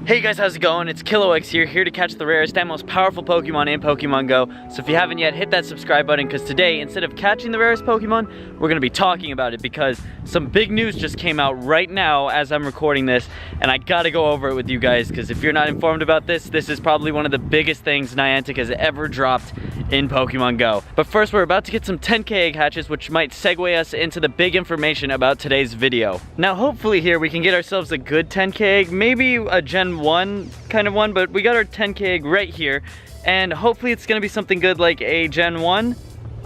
Hey guys, how's it going? It's KilloX here to catch the rarest and most powerful Pokemon in Pokemon Go. So if you haven't yet, hit that subscribe button, because today, instead of catching the rarest Pokemon, we're gonna be talking about it, because some big news just came out right now as I'm recording this, and I gotta go over it with you guys, because if you're not informed about this, this is probably one of the biggest things Niantic has ever dropped in Pokemon Go. But first, we're about to get some 10K egg hatches, which might segue us into the big information about today's video. Now, hopefully here we can get ourselves a good 10K egg, maybe a Gen 1 kind of one, but we got our 10K egg right here, and hopefully it's gonna be something good like a Gen 1.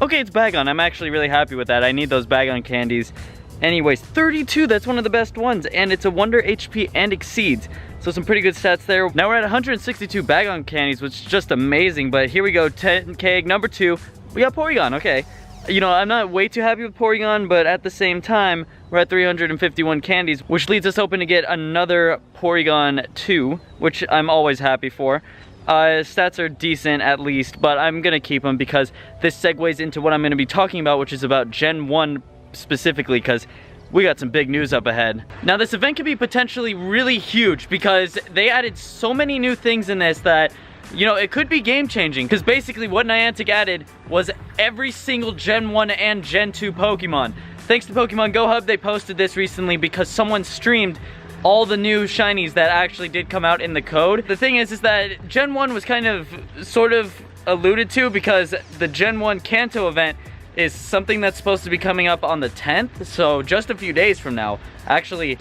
Okay, it's Bagon. I'm actually really happy with that. I need those Bagon candies. Anyways, 32, that's one of the best ones, and it's a Wonder HP and exceeds. So some pretty good stats there. Now we're at 162 Bagon candies, which is just amazing, but here we go, 10K egg number 2. We got Porygon, okay. You know, I'm not way too happy with Porygon, but at the same time, we're at 351 candies, which leads us open to get another Porygon 2, which I'm always happy for. Stats are decent at least, but I'm gonna keep them because this segues into what I'm gonna be talking about, which is about Gen 1 specifically, because we got some big news up ahead. Now, this event could be potentially really huge because they added so many new things in this that, you know, it could be game-changing, because basically what Niantic added was every single Gen 1 and Gen 2 Pokemon. Thanks to Pokemon Go Hub, they posted this recently because someone streamed all the new Shinies that actually did come out in the code. The thing is that Gen 1 was kind of, sort of alluded to, because the Gen 1 Kanto Event is something that's supposed to be coming up on the 10th, so just a few days from now. Actually,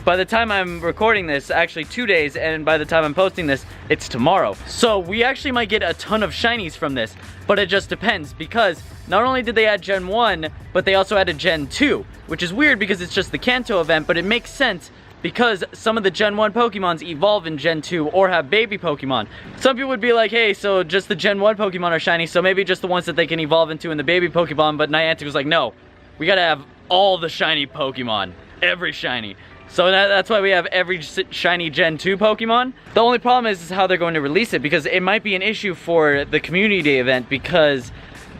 by the time I'm recording this, actually 2 days, and by the time I'm posting this, it's tomorrow. So we actually might get a ton of Shinies from this, but it just depends, because not only did they add Gen 1, but they also added Gen 2, which is weird because it's just the Kanto event, but it makes sense because some of the Gen 1 Pokemons evolve in Gen 2 or have baby Pokemon. Some people would be like, hey, so just the Gen 1 Pokemon are shiny, so maybe just the ones that they can evolve into in the baby Pokemon, but Niantic was like, no, we gotta have all the shiny Pokemon, every shiny. So that's why we have every shiny Gen 2 Pokemon. The only problem is how they're going to release it, because it might be an issue for the Community Day event, because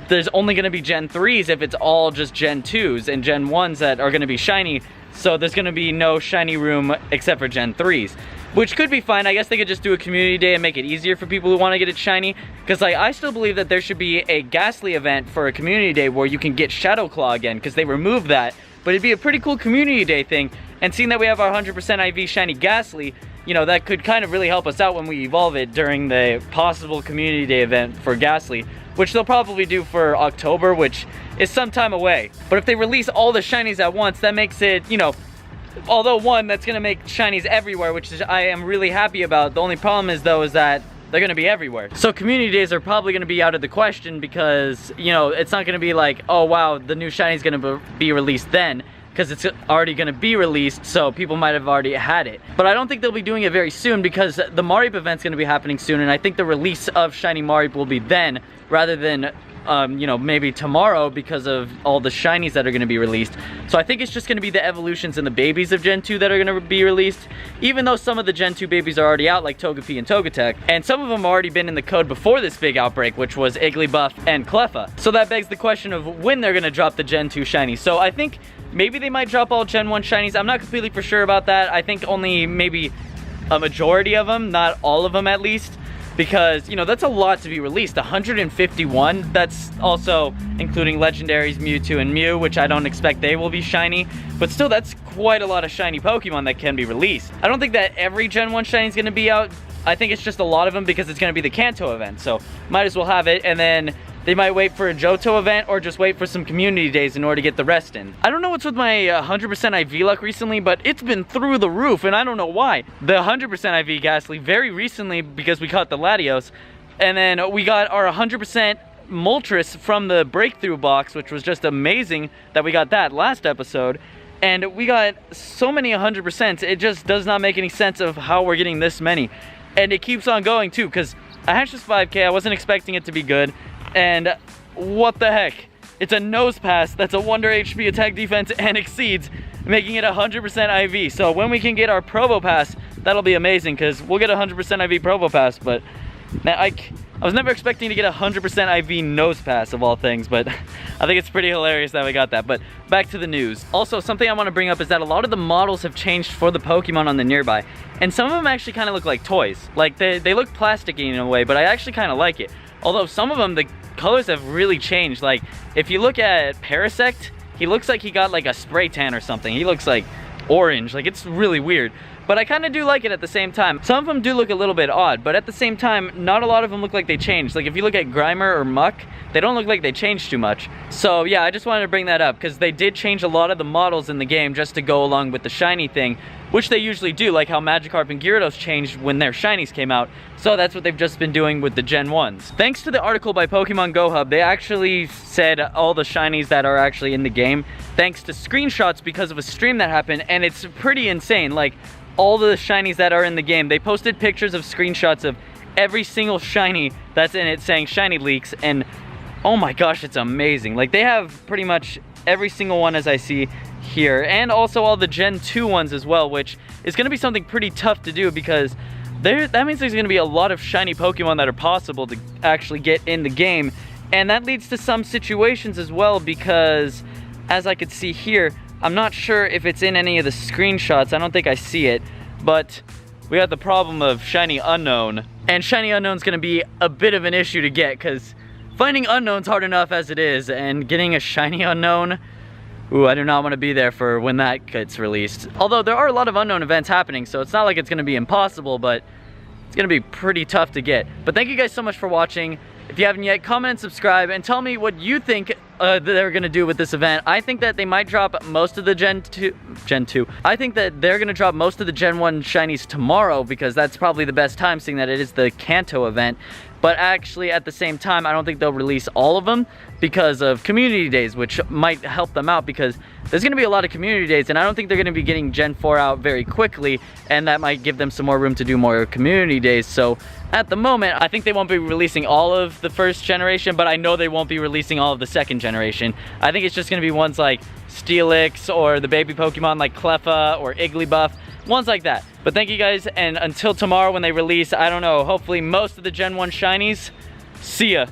there's only gonna be Gen 3s if it's all just Gen 2s and Gen 1s that are gonna be shiny. So there's gonna be no shiny room except for Gen 3s, which could be fine. I guess they could just do a Community Day and make it easier for people who wanna get it shiny. Cause like, I still believe that there should be a Ghastly event for a Community Day where you can get Shadow Claw again, cause they removed that. But it'd be a pretty cool Community Day thing. And seeing that we have our 100% IV shiny Ghastly, you know, that could kind of really help us out when we evolve it during the possible Community Day event for Ghastly, which they'll probably do for October, which is some time away. But if they release all the shinies at once, that makes it, you know, although one, that's gonna make shinies everywhere, which is, I am really happy about. The only problem is though, is that they're gonna be everywhere. So Community Days are probably gonna be out of the question, because, you know, it's not gonna be like, oh wow, the new shiny's gonna be released then, because it's already gonna be released, so people might have already had it. But I don't think they'll be doing it very soon, because the Mareep event's gonna be happening soon, and I think the release of Shiny Mareep will be then, rather than, you know, maybe tomorrow, because of all the shinies that are gonna be released. So I think it's just gonna be the evolutions and the babies of Gen 2 that are gonna be released, even though some of the Gen 2 babies are already out, like Togepi and Togetic, and some of them have already been in the code before this big outbreak, which was Igglybuff and Cleffa. So that begs the question of when they're gonna drop the Gen 2 shinies. So I think maybe they might drop all Gen 1 shinies. I'm not completely for sure about that. I think only maybe a majority of them, not all of them at least, because, you know, that's a lot to be released. 151, that's also including legendaries Mewtwo and Mew, which I don't expect they will be shiny, but still, that's quite a lot of shiny Pokemon that can be released. I don't think that every Gen 1 shiny is going to be out. I think it's just a lot of them because it's going to be the Kanto event, so might as well have it, and then they might wait for a Johto event or just wait for some Community Days in order to get the rest in. I don't know what's with my 100% IV luck recently, but it's been through the roof, and I don't know why. The 100% IV Ghastly very recently, because we caught the Latios, and then we got our 100% Moltres from the Breakthrough box, which was just amazing that we got that last episode. And we got so many 100%, it just does not make any sense of how we're getting this many. And it keeps on going too, because I hatched this 5K, I wasn't expecting it to be good. And what the heck? It's a Nose Pass that's a Wonder HP attack defense and exceeds, making it 100% IV. So when we can get our Provo Pass, that'll be amazing, because we'll get 100% IV Provo Pass, but I was never expecting to get 100% IV nose pass of all things, but I think it's pretty hilarious that we got that. But back to the news. Also, something I want to bring up is that a lot of the models have changed for the Pokemon on the nearby, and some of them actually kind of look like toys. Like they look plasticky in a way, but I actually kind of like it. Although some of them, the colors have really changed. Like if you look at Parasect, he looks like he got like a spray tan or something. He looks like orange, like it's really weird. But I kind of do like it at the same time. Some of them do look a little bit odd, but at the same time, not a lot of them look like they changed. Like if you look at Grimer or Muck, they don't look like they changed too much. So yeah, I just wanted to bring that up because they did change a lot of the models in the game just to go along with the shiny thing, which they usually do, like how Magikarp and Gyarados changed when their shinies came out. So that's what they've just been doing with the Gen 1s. Thanks to the article by Pokemon Go Hub, they actually said all the shinies that are actually in the game, thanks to screenshots because of a stream that happened, and it's pretty insane. Like all the shinies that are in the game, they posted pictures of screenshots of every single shiny that's in it saying shiny leaks, and oh my gosh, it's amazing. Like they have pretty much every single one as I see here, and also all the Gen 2 ones as well, which is going to be something pretty tough to do because that means there's going to be a lot of shiny Pokemon that are possible to actually get in the game, and that leads to some situations as well because as I could see here, I'm not sure if it's in any of the screenshots. I don't think I see it, but we have the problem of shiny unknown, and shiny unknown's going to be a bit of an issue to get because finding unknown's hard enough as it is, and getting a shiny unknown, ooh, I do not want to be there for when that gets released. Although there are a lot of unknown events happening, so it's not like it's going to be impossible, but it's going to be pretty tough to get. But thank you guys so much for watching. If you haven't yet, comment and subscribe, and tell me what you think they're going to do with this event. I think that they might drop most of the Gen 2. I think that they're going to drop most of the Gen 1 shinies tomorrow because that's probably the best time, seeing that it is the Kanto event. But actually, at the same time, I don't think they'll release all of them because of community days, which might help them out because there's going to be a lot of community days, and I don't think they're going to be getting Gen 4 out very quickly, and that might give them some more room to do more community days. So at the moment, I think they won't be releasing all of the first generation, but I know they won't be releasing all of the second generation. I think it's just going to be ones like Steelix or the baby Pokemon like Cleffa or Igglybuff, ones like that. But thank you guys, and until tomorrow when they release, I don't know, hopefully most of the Gen 1 shinies, see ya.